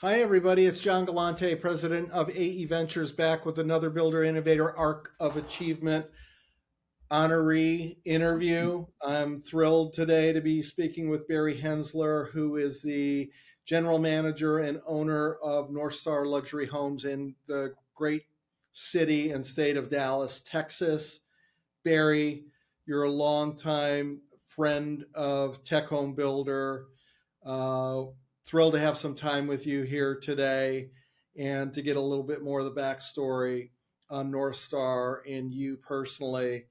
Hi, everybody. It's John Galante, president of AE Ventures, back with another Builder Innovator Arc of Achievement honoree interview. I'm thrilled today to be speaking with Barry Hensler, who is the general manager and owner of NorthStar Luxury Homes in the great city and state of Dallas, Texas. Barry, you're a longtime friend of TecHome Builder. Uh, Thrilled to have some time with you here today and to get a little bit more of the backstory on NorthStar and you personally.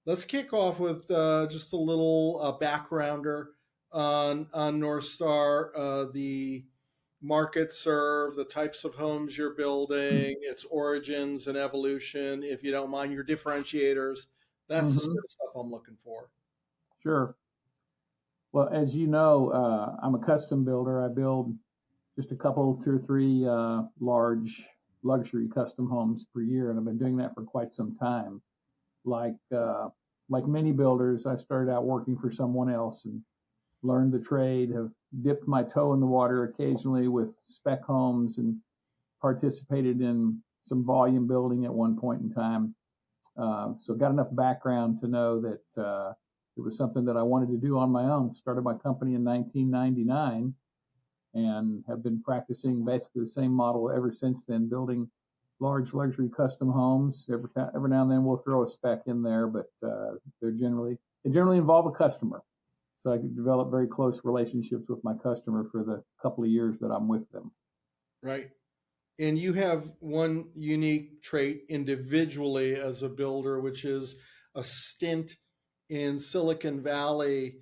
Let's kick off with just a little backgrounder on NorthStar, the market served, the types of homes you're building, its origins and evolution, if you don't mind, your differentiators. That's the Hmm. sort of stuff I'm looking for. Sure. Well, as you know, I'm a custom builder. I build just a couple, two or three large luxury custom homes per year, and I've been doing that for quite some time. Like like many builders, I started out working for someone else and learned the trade. Have dipped my toe in the water occasionally with spec homes and participated in some volume building at one point in time. So got enough background to know that it was something that I wanted to do on my own. Started my company in 1999 and have been practicing basically the same model ever since then, building large luxury custom homes. Every now and then we'll throw a spec in there, but they generally involve a customer. So I could develop very close relationships with my customer for the couple of years that I'm with them. Right. And you have one unique trait individually as a builder, which is a stint in Silicon Valley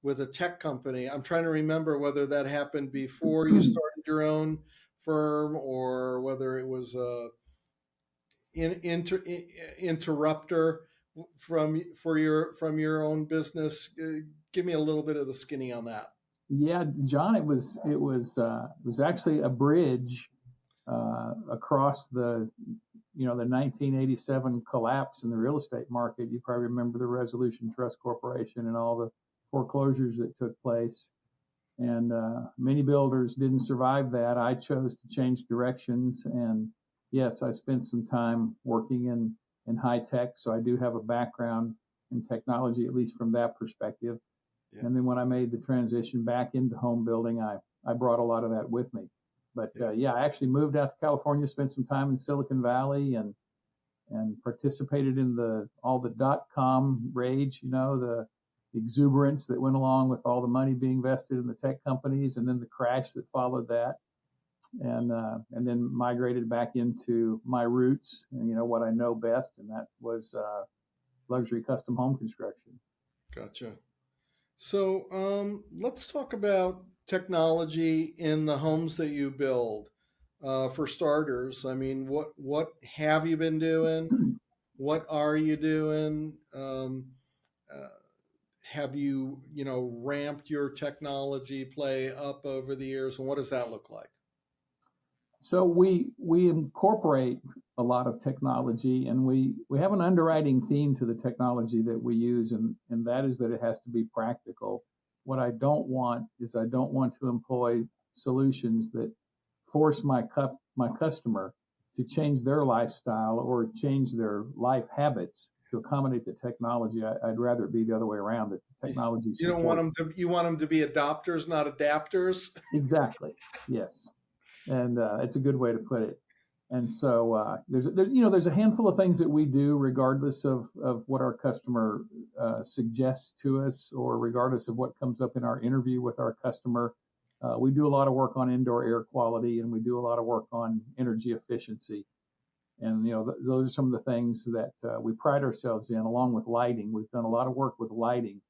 with a tech company. I'm trying to remember whether that happened before you started your own firm or whether it was a interrupter from your own business. Give me a little bit of the skinny on that. Yeah, John, it was actually a bridge across the 1987 collapse in the real estate market. You probably remember the Resolution Trust Corporation and all the foreclosures that took place. And many builders didn't survive that. I chose to change directions. And yes, I spent some time working in high tech. So I do have a background in technology, at least from that perspective. Yeah. And then when I made the transition back into home building, I brought a lot of that with me. But yeah, I actually moved out to California, spent some time in Silicon Valley, and participated in all the .com rage, the exuberance that went along with all the money being invested in the tech companies, and then the crash that followed that, and then migrated back into my roots, and what I know best, and that was luxury custom home construction. Gotcha. So let's talk about technology in the homes that you build. For starters, I mean, what have you been doing? What are you doing? Uh, have you ramped your technology play up over the years, and what does that look like? So we incorporate a lot of technology, and we have an underwriting theme to the technology that we use, and that is that it has to be practical. What I don't want to employ solutions that force my customer to change their lifestyle or change their life habits to accommodate the technology. I'd rather it be the other way around, that the technology You don't want them supports. to. You want them to be adopters, not adapters. Exactly. Yes. And it's a good way to put it. And so there's a handful of things that we do, regardless of what our customer suggests to us, or regardless of what comes up in our interview with our customer. We do a lot of work on indoor air quality, and we do a lot of work on energy efficiency. And those are some of the things that we pride ourselves in, along with lighting. We've done a lot of work with lighting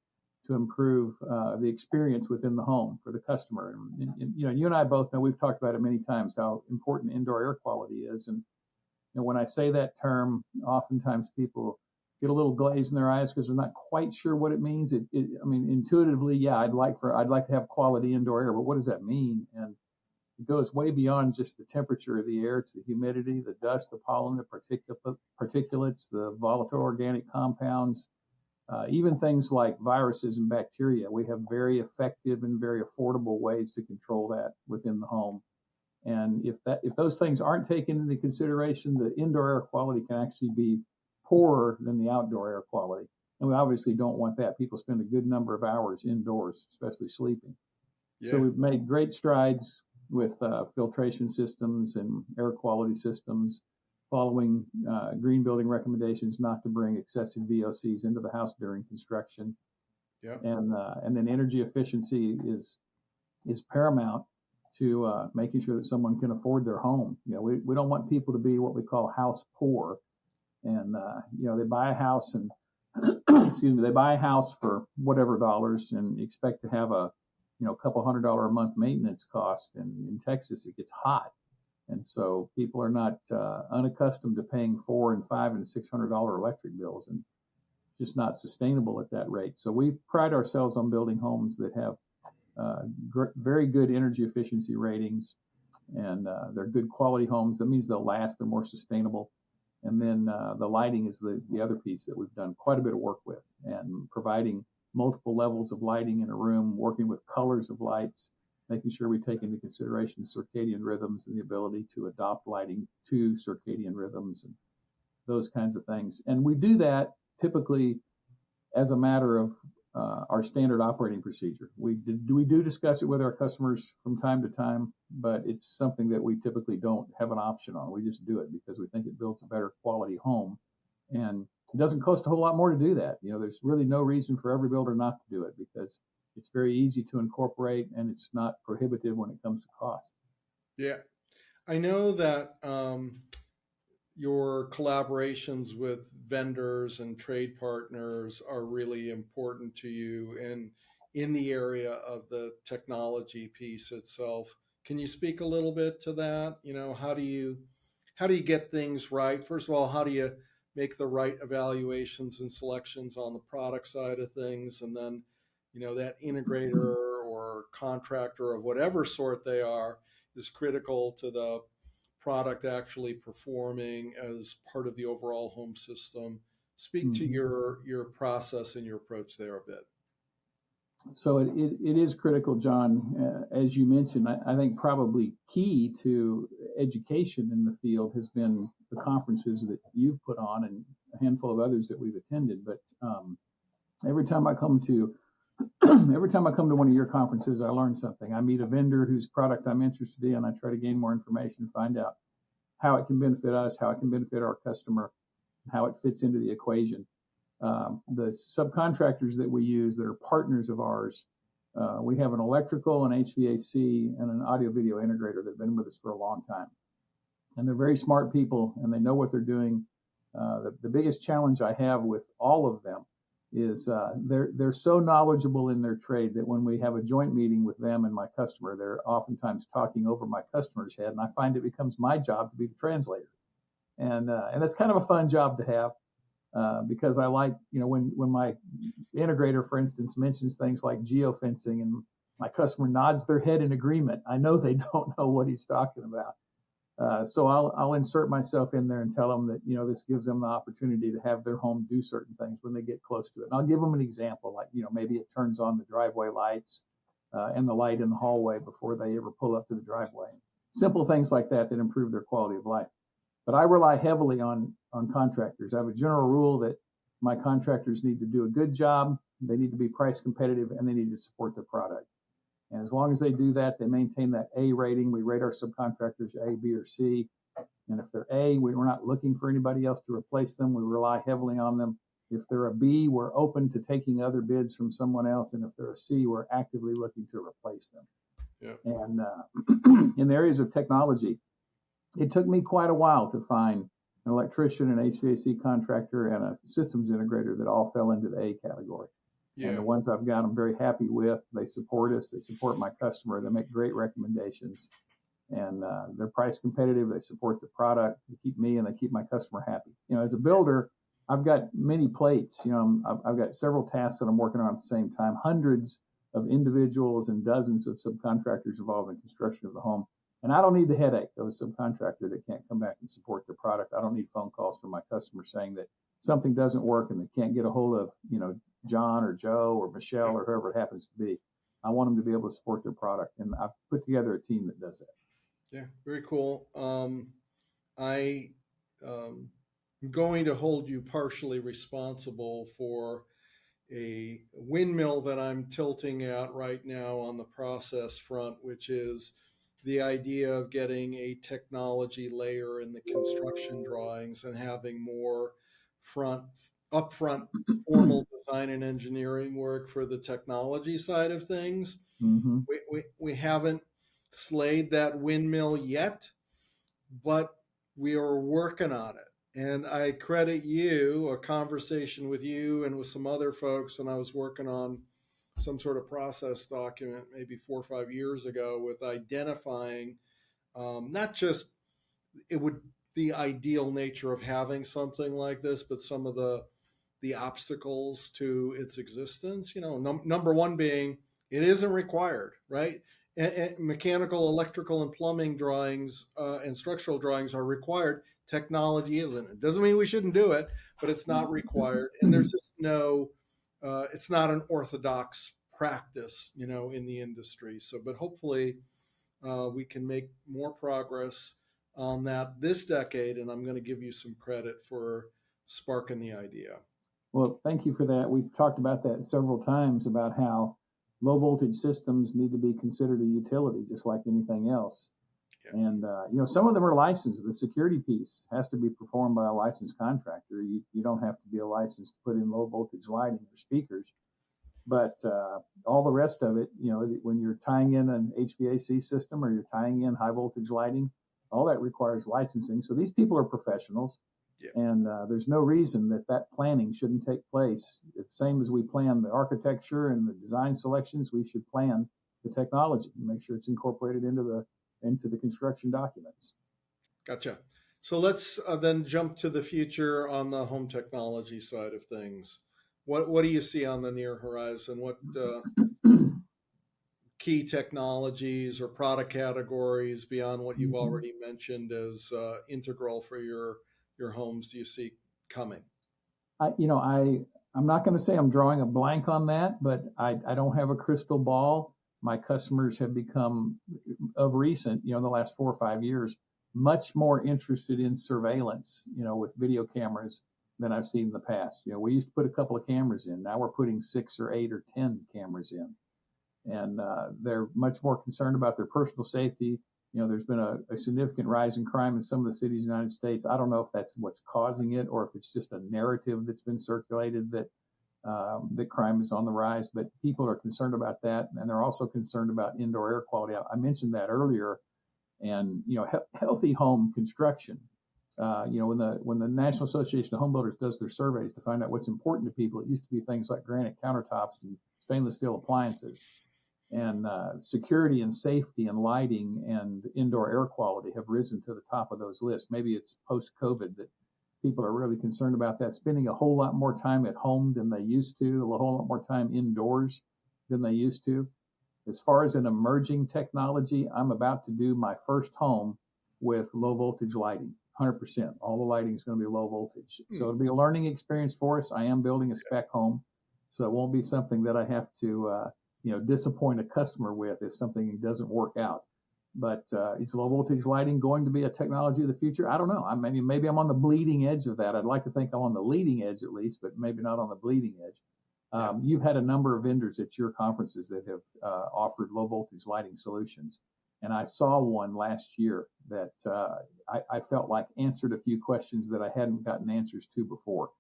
to improve the experience within the home for the customer. And you and I both know, we've talked about it many times, how important indoor air quality is. And when I say that term, oftentimes people get a little glaze in their eyes because they're not quite sure what it means. I mean, intuitively, yeah, I'd like to have quality indoor air, but what does that mean? And it goes way beyond just the temperature of the air. It's the humidity, the dust, the pollen, the particulates, the volatile organic compounds, even things like viruses and bacteria. We have very effective and very affordable ways to control that within the home. And if those things aren't taken into consideration, the indoor air quality can actually be poorer than the outdoor air quality. And we obviously don't want that. People spend a good number of hours indoors, especially sleeping. So Yeah. we've made great strides with filtration systems and air quality systems, following green building recommendations not to bring excessive VOCs into the house during construction. Yeah. And then energy efficiency is paramount to making sure that someone can afford their home. We don't want people to be what we call house poor, and they buy a house and excuse me, they buy a house for whatever dollars and expect to have a couple $100 a month maintenance cost. And in Texas, it gets hot, and so people are not unaccustomed to paying $400 and $500 and $600 electric bills, and just not sustainable at that rate. So we pride ourselves on building homes that have very good energy efficiency ratings, and they're good quality homes. That means they'll last, they're more sustainable. And then the lighting is the other piece that we've done quite a bit of work with, and providing multiple levels of lighting in a room, working with colors of lights, making sure we take into consideration circadian rhythms and the ability to adopt lighting to circadian rhythms and those kinds of things. And we do that typically as a matter of our standard operating procedure. We do discuss it with our customers from time to time, but it's something that we typically don't have an option on. We just do it because we think it builds a better quality home, and it doesn't cost a whole lot more to do that. There's really no reason for every builder not to do it, because it's very easy to incorporate and it's not prohibitive when it comes to cost. Yeah. I know that your collaborations with vendors and trade partners are really important to you in the area of the technology piece itself. Can you speak a little bit to that? How do you get things right? First of all, how do you make the right evaluations and selections on the product side of things? And then, that integrator or contractor of whatever sort they are is critical to the product actually performing as part of the overall home system. Speak to Mm-hmm. your process and your approach there a bit. So it is critical, John. As you mentioned, I think probably key to education in the field has been the conferences that you've put on, and a handful of others that we've attended. But every time I come to one of your conferences, I learn something. I meet a vendor whose product I'm interested in. I try to gain more information, find out how it can benefit us, how it can benefit our customer, how it fits into the equation. The subcontractors that we use that are partners of ours, we have an electrical, an HVAC, and an audio video integrator that have been with us for a long time. And they're very smart people, and they know what they're doing. The biggest challenge I have with all of them is they're so knowledgeable in their trade that when we have a joint meeting with them and my customer, they're oftentimes talking over my customer's head, and I find it becomes my job to be the translator. And that's kind of a fun job to have. Because I like, when my integrator, for instance, mentions things like geofencing and my customer nods their head in agreement, I know they don't know what he's talking about. So I'll insert myself in there and tell them that, this gives them the opportunity to have their home do certain things when they get close to it. And I'll give them an example, like, maybe it turns on the driveway lights and the light in the hallway before they ever pull up to the driveway. Simple things like that improve their quality of life. But I rely heavily on contractors. I have a general rule that my contractors need to do a good job, they need to be price competitive, and they need to support their product. And as long as they do that, they maintain that A rating. We rate our subcontractors A, B, or C. And if they're A, we're not looking for anybody else to replace them. We rely heavily on them. If they're a B, we're open to taking other bids from someone else. And if they're a C, we're actively looking to replace them. Yeah. And in the areas of technology, it took me quite a while to find an electrician, an HVAC contractor, and a systems integrator that all fell into the A category. Yeah. And the ones I've got, I'm very happy with. They support us. They support my customer. They make great recommendations. And they're price competitive. They support the product. They keep me and they keep my customer happy. As a builder, I've got many plates. I've got several tasks that I'm working on at the same time, hundreds of individuals and dozens of subcontractors involved in construction of the home. And I don't need the headache of a subcontractor that can't come back and support their product. I don't need phone calls from my customers saying that something doesn't work and they can't get a hold of, John or Joe or Michelle or whoever it happens to be. I want them to be able to support their product. And I've put together a team that does that. Yeah, very cool. I am going to hold you partially responsible for a windmill that I'm tilting at right now on the process front, which is the idea of getting a technology layer in the construction drawings and having more front upfront formal design and engineering work for the technology side of things. Mm-hmm. We haven't slayed that windmill yet, but we are working on it. And I credit you, a conversation with you and with some other folks, and I was working on some sort of process document maybe 4 or 5 years ago with identifying not just it would the ideal nature of having something like this, but some of the obstacles to its existence. Number one being it isn't required, right? And mechanical, electrical, and plumbing drawings and structural drawings are required. Technology isn't. It doesn't mean we shouldn't do it, but it's not required. And there's just no. It's not an orthodox practice, in the industry. So, but hopefully, we can make more progress on that this decade. And I'm going to give you some credit for sparking the idea. Well, thank you for that. We've talked about that several times about how low voltage systems need to be considered a utility, just like anything else. Yeah. And some of them are licensed. The security piece has to be performed by a licensed contractor. You don't have to be a licensed to put in low voltage lighting or speakers. But all the rest of it, when you're tying in an HVAC system or you're tying in high voltage lighting, all that requires licensing. So these people are professionals. Yeah. And there's no reason that planning shouldn't take place. It's the same as we plan the architecture and the design selections. We should plan the technology and make sure it's incorporated into the construction documents. Gotcha. So let's then jump to the future on the home technology side of things. What do you see on the near horizon? What key technologies or product categories beyond what you've already mentioned as integral for your homes do you see coming? I'm not going to say I'm drawing a blank on that, but I don't have a crystal ball. My customers have become, of recent, in the last 4 or 5 years, much more interested in surveillance, with video cameras than I've seen in the past. We used to put a couple of cameras in. Now we're putting 6 or 8 or 10 cameras in. And they're much more concerned about their personal safety. There's been a significant rise in crime in some of the cities in the United States. I don't know if that's what's causing it or if it's just a narrative that's been circulated that crime is on the rise. But people are concerned about that, and they're also concerned about indoor air quality. I mentioned that earlier, and healthy home construction. When the National Association of Homebuilders does their surveys to find out what's important to people, it used to be things like granite countertops and stainless steel appliances. And security and safety and lighting and indoor air quality have risen to the top of those lists. Maybe it's post-COVID that people are really concerned about that, spending a whole lot more time at home than they used to, a whole lot more time indoors than they used to. As far as an emerging technology, I'm about to do my first home with low voltage lighting, 100%. All the lighting is going to be low voltage. So it'll be a learning experience for us. I am building a spec home, so it won't be something that I have to disappoint a customer with if something doesn't work out. But is low voltage lighting going to be a technology of the future? I don't know. Maybe I'm on the bleeding edge of that. I'd like to think I'm on the leading edge at least, but maybe not on the bleeding edge. You've had a number of vendors at your conferences that have offered low voltage lighting solutions. And I saw one last year that I felt like answered a few questions that I hadn't gotten answers to before.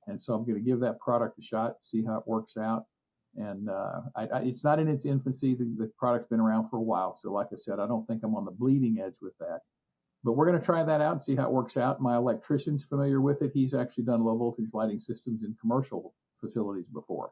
And so I'm going to give that product a shot, see how it works out. And it's not in its infancy. The product's been around for a while. So like I said, I don't think I'm on the bleeding edge with that. But we're going to try that out and see how it works out. My electrician's familiar with it. He's actually done low voltage lighting systems in commercial facilities before.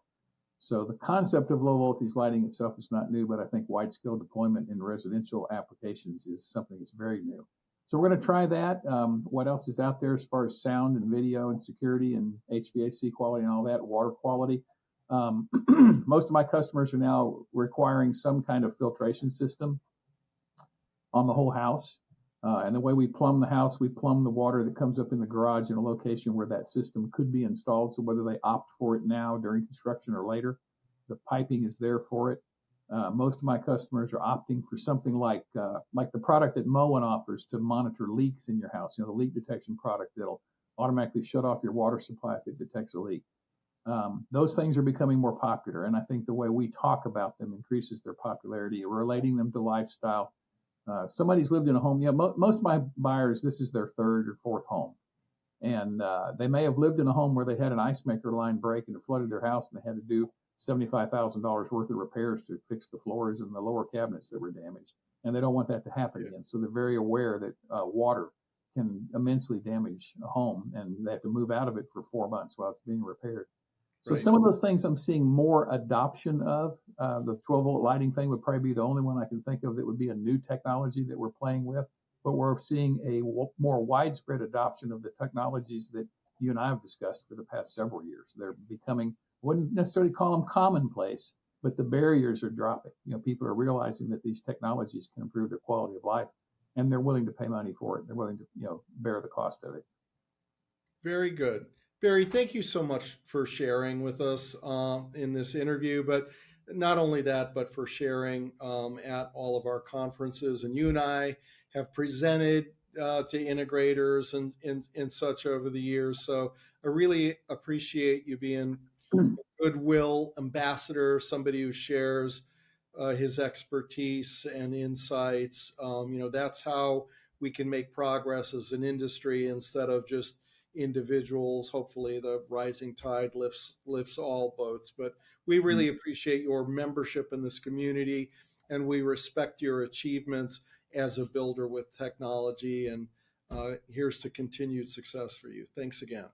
So the concept of low voltage lighting itself is not new, but I think wide scale deployment in residential applications is something that's very new. So we're going to try that. What else is out there as far as sound and video and security and HVAC quality and all that, water quality? Most of my customers are now requiring some kind of filtration system on the whole house. And the way we plumb the house, we plumb the water that comes up in the garage in a location where that system could be installed. So whether they opt for it now during construction or later, the piping is there for it. Most of my customers are opting for something like the product that Moen offers to monitor leaks in your house. The leak detection product that'll automatically shut off your water supply if it detects a leak. Those things are becoming more popular, and I think the way we talk about them increases their popularity, relating them to lifestyle. Somebody's lived in a home. Most of my buyers, this is their third or fourth home, and they may have lived in a home where they had an ice maker line break and it flooded their house, and they had to do $75,000 worth of repairs to fix the floors and the lower cabinets that were damaged, and they don't want that to happen again. So they're very aware that water can immensely damage a home, and they have to move out of it for 4 months while it's being repaired. So Right. some of those things I'm seeing more adoption of. The 12-volt lighting thing would probably be the only one I can think of that would be a new technology that we're playing with. But we're seeing a more widespread adoption of the technologies that you and I have discussed for the past several years. They're becoming, wouldn't necessarily call them commonplace, but the barriers are dropping. People are realizing that these technologies can improve their quality of life, and they're willing to pay money for it. They're willing to, bear the cost of it. Very good. Barry, thank you so much for sharing with us in this interview. But not only that, but for sharing at all of our conferences. And you and I have presented to integrators and such over the years. So I really appreciate you being a goodwill ambassador, somebody who shares his expertise and insights. That's how we can make progress as an industry instead of just individuals. Hopefully, the rising tide lifts all boats. But we really appreciate your membership in this community, and we respect your achievements as a builder with technology. And here's to continued success for you. Thanks again.